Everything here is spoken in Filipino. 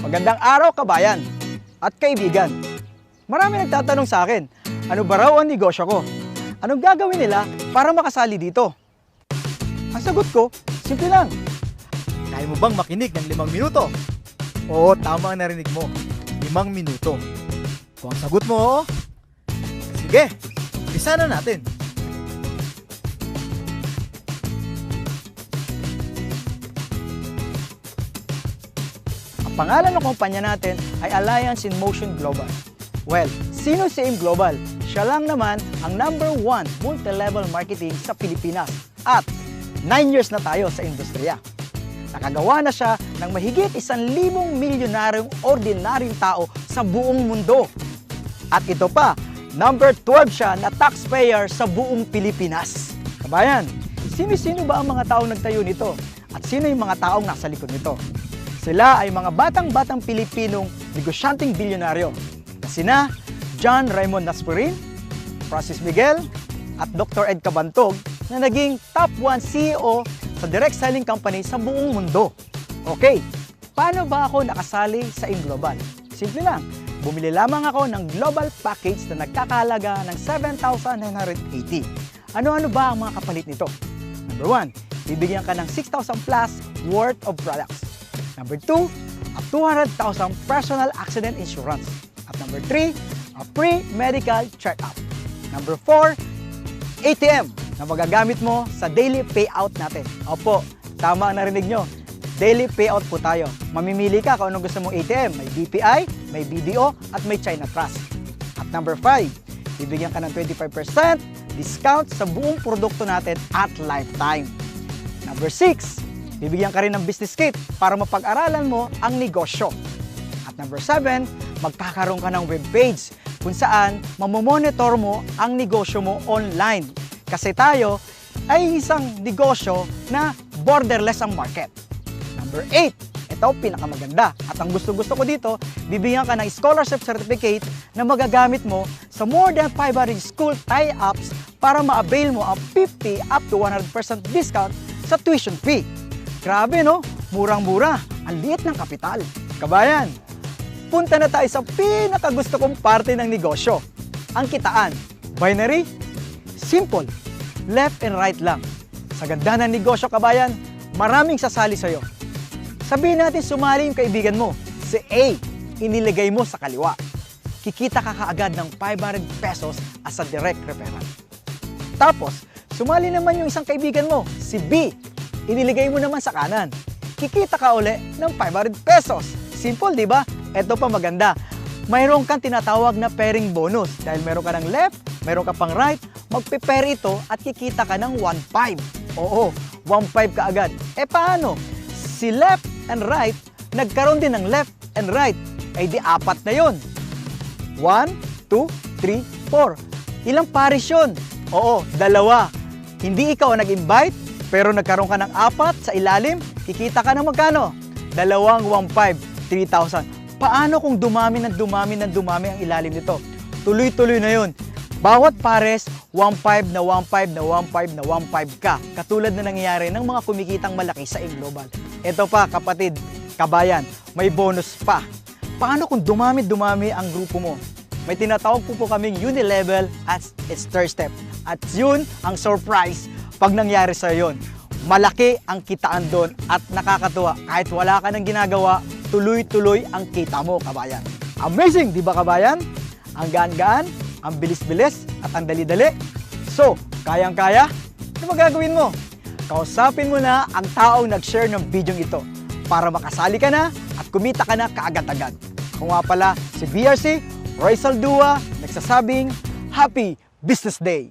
Magandang araw, kabayan at kaibigan. Marami nagtatanong sa akin, ano ba raw ang negosyo ko? Anong gagawin nila para makasali dito? Ang sagot ko, simple lang. Kaya mo bang makinig ng 5 minuto? Oo, tama ang narinig mo. 5 minuto. Kung ang sagot mo, oo, sige, umpisa na natin. Ang pangalan ng kumpanya natin ay Alliance in Motion Global. Well, sino si AIM Global? Siya lang naman ang #1 multi-level marketing sa Pilipinas at 9 years na tayo sa industriya. Nakagawa na siya ng mahigit 1,000 milyonaryong ordinaryong tao sa buong mundo. At ito pa, #12 siya na taxpayer sa buong Pilipinas. Kabayan, sino-sino ba ang mga taong nagtayo nito? At sino yung mga taong nasa likod nito? Sila ay mga batang-batang Pilipinong negosyanteng bilyonaryo na sina John Raymond Naspurin, Francis Miguel, at Dr. Ed Cabantog na naging top 1 CEO sa direct selling company sa buong mundo. Okay, paano ba ako nakasali sa AIM Global? Simple lang, bumili lamang ako ng global package na nagkakahalaga ng 7,980. Ano-ano ba ang mga kapalit nito? Number 1, bibigyan ka ng 6,000 plus worth of products. Number 2, a 200,000 personal accident insurance. At number 3, a free medical check-up. Number 4, ATM na magagamit mo sa daily payout natin. Opo, tama ang narinig nyo. Daily payout po tayo. Mamimili ka kung anong gusto mong ATM. May BPI, may BDO, at may China Trust. At number 5, bibigyan ka ng 25% discount sa buong produkto natin at lifetime. Number 6, bibigyan ka rin ng business kit para mapag-aralan mo ang negosyo. At number 7, magkakaroon ka ng webpage kung saan mamomonitor mo ang negosyo mo online. Kasi tayo ay isang negosyo na borderless ang market. Number 8, ito pinakamaganda. At ang gusto-gusto ko dito, bibigyan ka ng scholarship certificate na magagamit mo sa more than 500 school tie-ups para ma-avail mo ang 50 up to 100% discount sa tuition fee. Grabe no? Murang-mura. Ang liit ng kapital. Kabayan, punta na tayo sa pinakagusto kong parte ng negosyo. Ang kitaan. Binary? Simple. Left and right lang. Sa ganda ng negosyo, kabayan, maraming sasali sa'yo. Sabihin natin sumali yung kaibigan mo. Si A, iniligay mo sa kaliwa. Kikita ka kaagad ng 500 pesos as a direct referral. Tapos, sumali naman yung isang kaibigan mo, si B, iniligay mo naman sa kanan. Kikita ka uli ng 500 pesos. Simple, di ba? Ito pa maganda. Mayroon kang tinatawag na pairing bonus. Dahil meron ka ng left, meron ka pang right, magpe-pair ito at kikita ka ng 1.5. Oo, 1.5 ka agad. E paano? Si left and right, nagkaroon din ng left and right. Ay di 4 na yun. 1, 2, 3, 4. Ilang pares yun? Oo, 2. Hindi ikaw ang nag-invite, pero nagkaroon ka ng 4 sa ilalim, kikita ka ng magkano? 2.15, 3,000. Paano kung dumami ang ilalim nito? Tuloy-tuloy na yun. Bawat pares, 1.5 na 1.5 na 1.5 na 1.5 ka. Katulad na nangyayari ng mga kumikitang malaki sa AIM Global. Ito pa kapatid, kabayan, may bonus pa. Paano kung dumami ang grupo mo? May tinatawag po kaming unilevel as its third step. At yun ang surprise. Pag nangyari sa yon, malaki ang kitaan doon at nakakatuwa. Kahit wala ka nang ginagawa, tuloy-tuloy ang kita mo, kabayan. Amazing, di ba kabayan? Ang gaan-gaan, ang bilis-bilis, at ang dali-dali. So, kayang-kaya? Ano magagawin mo? Kausapin mo na ang taong nag-share ng video ito para makasali ka na at kumita ka na kaagad-agad. Kung nga pala si BRC, Roy Saldua, nagsasabing, Happy Business Day!